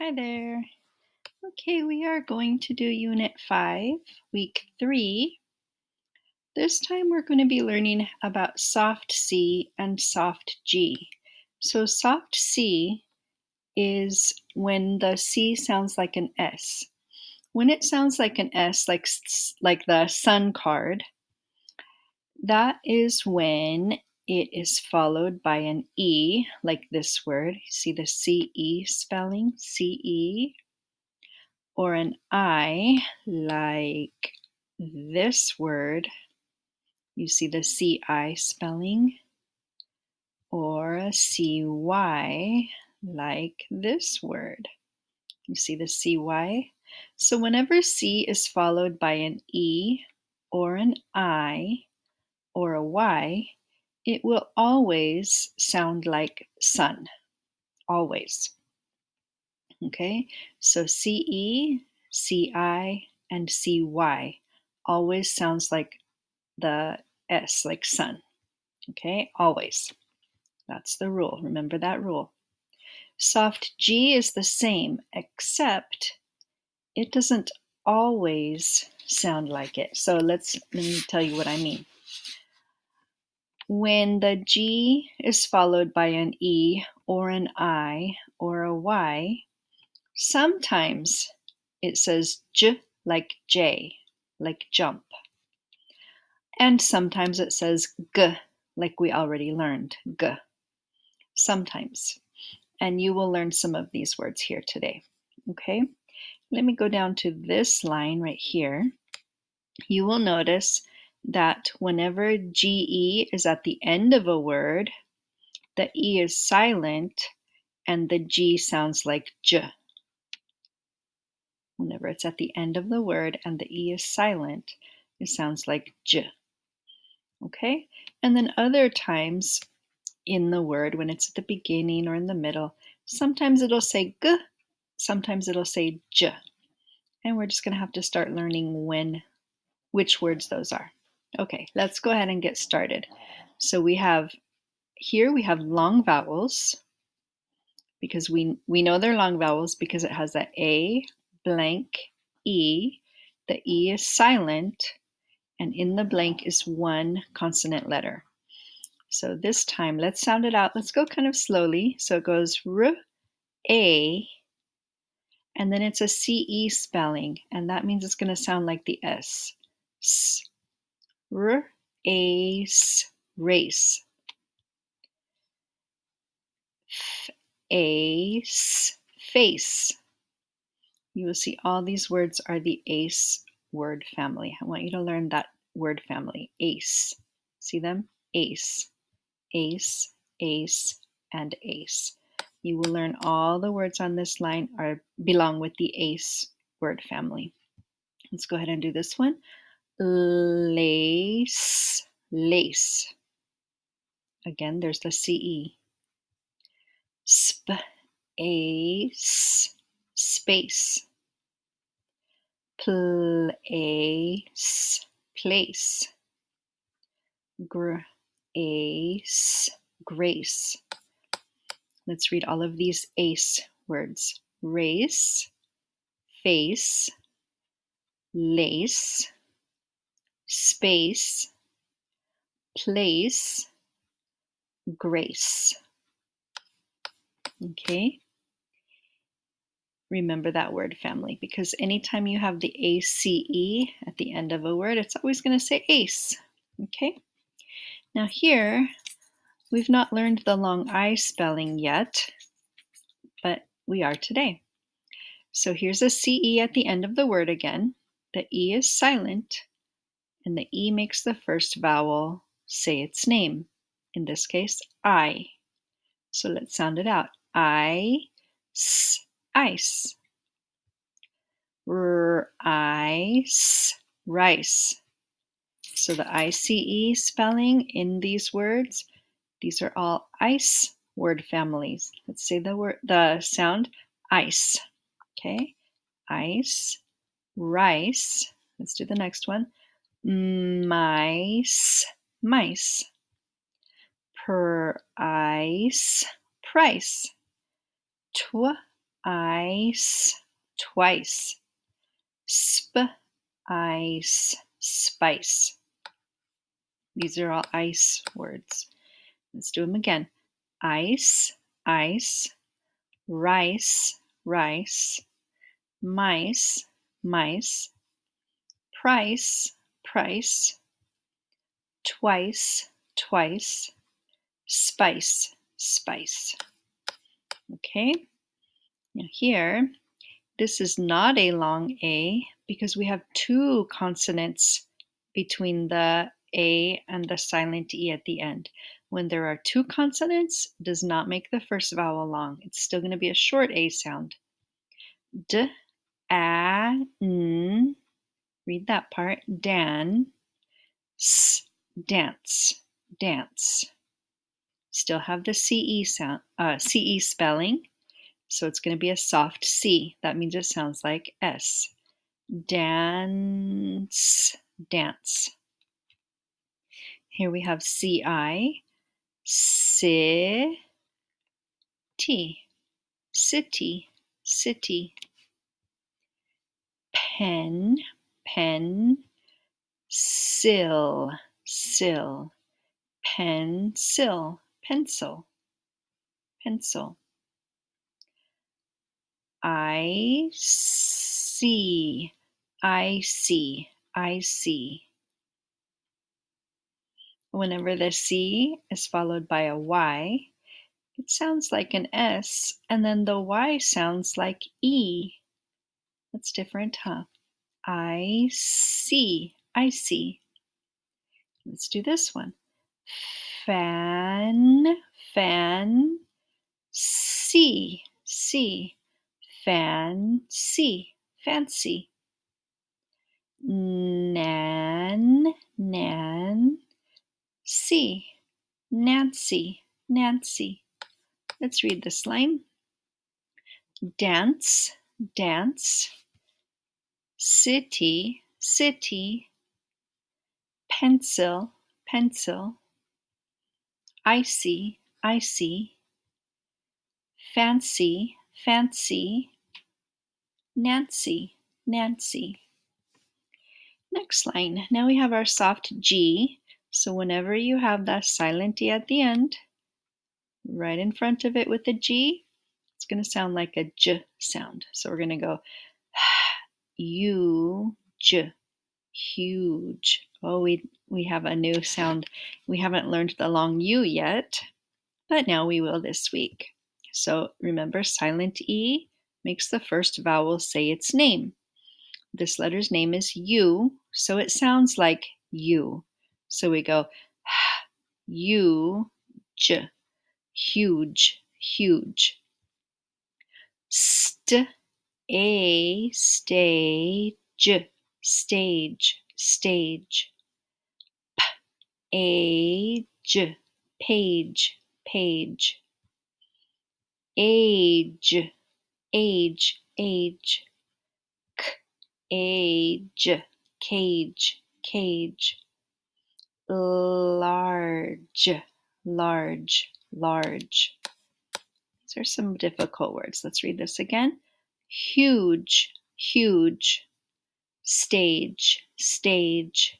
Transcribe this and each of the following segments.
Hi there. Okay, we are going to do Unit 5, Week 3. This time we're going to be learning about soft C and soft G. So soft C is when the C sounds like an S. When it sounds like an S, like the sun card, that is when it is followed by an E, like this word. See the C-E spelling, C-E. Or an I, like this word. You see the CI spelling. Or a CY, like this word. You see the CY? So whenever C is followed by an E, or an I, or a Y, it will always sound like sun. Always. Okay, so CE, CI, and CY always sounds like the S, like sun. Okay, always. That's the rule. Remember that rule. Soft G is the same, except it doesn't always sound like it. So let me tell you what I mean. When the G is followed by an E or an I or a Y, sometimes it says J like J, like jump. And sometimes it says G, like we already learned, G. Sometimes. And you will learn some of these words here today. Okay? Let me go down to this line right here. You will notice that whenever GE is at the end of a word, the E is silent and the G sounds like J. Whenever it's at the end of the word and the E is silent, it sounds like J. Okay? And then other times in the word, when it's at the beginning or in the middle, sometimes it'll say G, sometimes it'll say J. And we're just going to have to start learning which words those are. Okay, let's go ahead and get started. So we have long vowels, because we know they're long vowels because it has that A blank E. The E is silent, and in the blank is one consonant letter. So this time, let's sound it out. Let's go kind of slowly. So it goes R, A, and then it's a CE spelling, and that means it's going to sound like the S. S, R, A, S, race. F, A, S, face. You will see all these words are the ACE word family. I want you to learn that word family, ACE. See them? ACE, ACE, ACE, and ACE. You will learn all the words on this line belong with the ACE word family. Let's go ahead and do this one. Lace, lace. Again, there's the CE. Space, space. Place, place. Grace, grace. Let's read all of these ACE words. Race, face, lace, space, place, grace. Okay? Remember that word family, because anytime you have the ACE at the end of a word, it's always going to say ACE. Okay? Now here, we've not learned the long I spelling yet, but we are today. So here's a CE at the end of the word again. The E is silent, and the E makes the first vowel say its name. In this case, I. So let's sound it out. I-S, ice. R-I-C, rice. So the ICE spelling in these words, these are all ice word families. Let's say the sound ice. Okay, ice, rice. Let's do the next one. Mice, mice. Per ice, price. ice, twice. Sp, ice, spice. These are all ice words. Let's do them again. Ice, ice, rice, rice, mice, mice, price, price, twice, twice, spice, spice. Okay, now here, this is not a long A because we have two consonants between the A and the silent E at the end. When there are two consonants, it does not make the first vowel long. It's still going to be a short A sound. D, A, N, read that part, dan, S, dance, dance. Still have the CE sound, CE spelling, so it's going to be a soft C. That means it sounds like S. Dance, dance. Here we have CI, city, city, city. Pen, pen, sill, sill. Pencil, pencil, pencil. I see, I see, I see. Whenever the C is followed by a Y, it sounds like an S, and then the Y sounds like E. That's different, huh? I see, I see. Let's do this one. Fan, fan, see, see. Fancy, fancy. Nan, nan, see. Nancy, Nancy. Let's read this line. Dance, dance. City, city. Pencil, pencil. Icy, icy. Fancy, fancy. Nancy, Nancy. Next line. Now we have our soft G. So whenever you have that silent E at the end, right in front of it with the G, it's going to sound like a J sound. So we're going to go huge, huge. Oh, we have a new sound. We haven't learned the long U yet, but now we will this week. So remember, silent E makes the first vowel say its name. This letter's name is U, so it sounds like U. So we go huge, huge, huge. Stage, stage, stage. Age, page, page. Age, age, age. Age, cage, cage. Large, large, large. These are some difficult words. Let's read this again. Huge, huge. Stage, stage.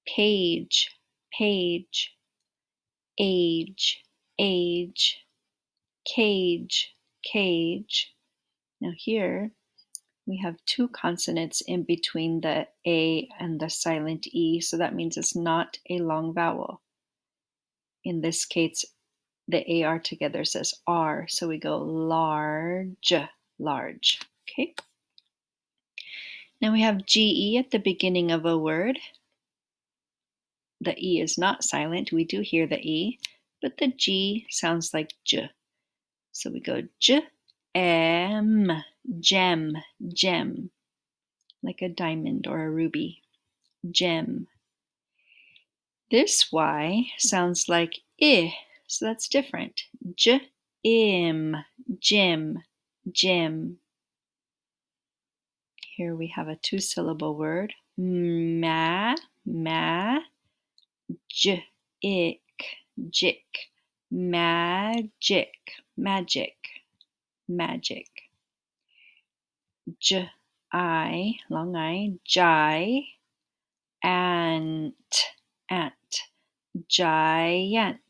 Page, page. Age, age. Cage, cage. Now here we have two consonants in between the A and the silent E, so that means it's not a long vowel. In this case, the AR together says R, so we go large, large. Okay. Now we have GE at the beginning of a word. The E is not silent. We do hear the E, but the G sounds like J. So we go J, M, gem, gem, like a diamond or a ruby. Gem. This Y sounds like I, so that's different. J, im, gym, gym. Here we have a two-syllable word. Ma, j, ick, jick. Magic, magic, magic. long I, jai, ant, giant,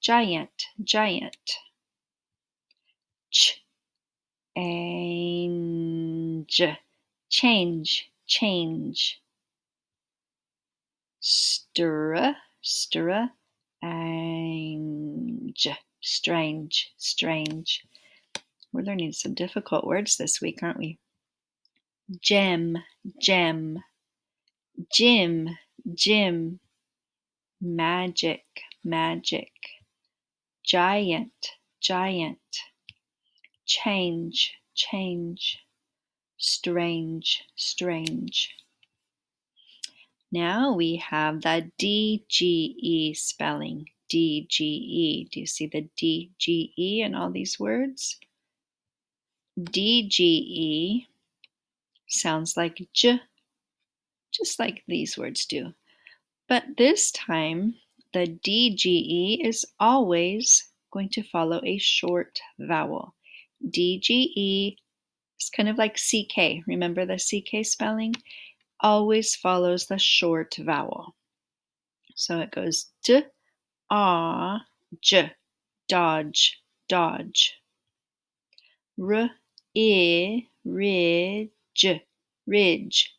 change, stirrer, strange. We're learning some difficult words this week, aren't we? Gem, gym, magic, giant, change, strange. Now we have the DGE spelling. DGE. Do you see the DGE in all these words? DGE sounds like J, just like these words do. But this time, the DGE is always going to follow a short vowel. DGE is kind of like CK. Remember the CK spelling? Always follows the short vowel. So it goes D, A, J, dodge. R, I, ridge, ridge.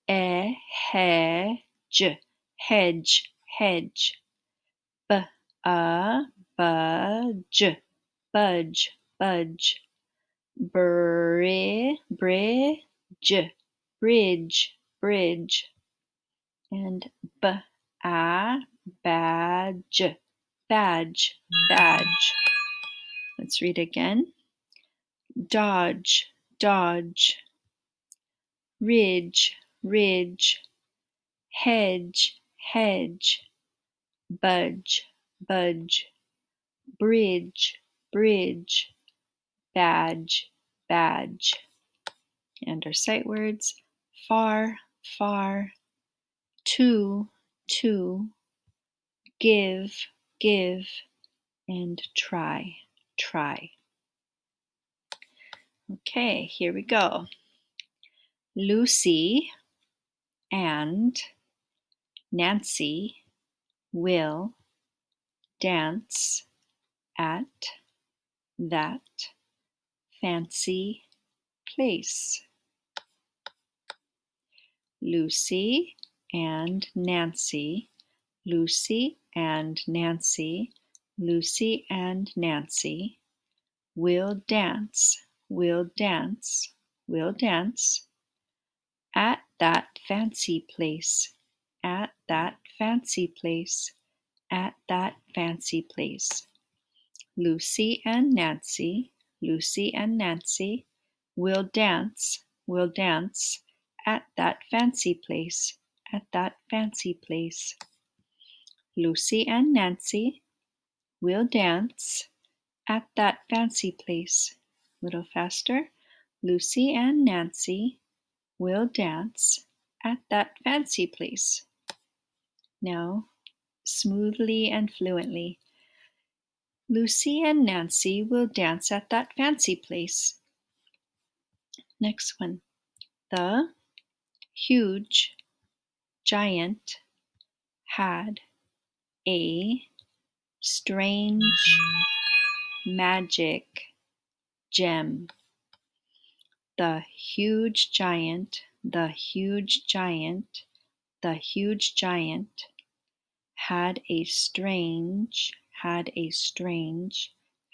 Hedge, B, budge, bridge, and badge. Let's read again. Dodge, ridge, hedge, budge, bridge, badge. And our sight words: far, to, give, and try. Okay, here we go. Lucy and Nancy will dance at that fancy place. Lucy and Nancy will dance at that fancy place. Lucy and Nancy will dance at that fancy place. Lucy and Nancy will dance at that fancy place. A little faster. Lucy and Nancy will dance at that fancy place. Now, smoothly and fluently. Lucy and Nancy will dance at that fancy place. Next one. The huge giant had a strange magic gem. The huge giant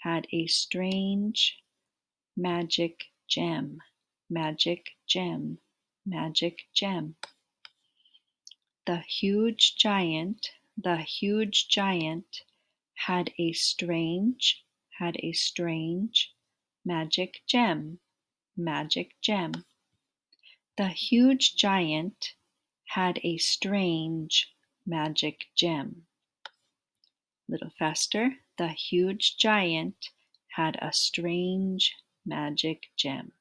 had a strange magic gem. The huge giant had a strange magic gem. The huge giant had a strange magic gem. A little faster. The huge giant had a strange magic gem.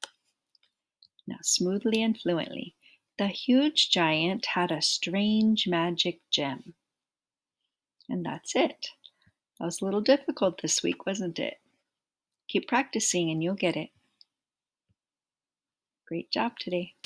Now smoothly and fluently. The huge giant had a strange magic gem. And that's it. That was a little difficult this week, wasn't it? Keep practicing and you'll get it. Great job today.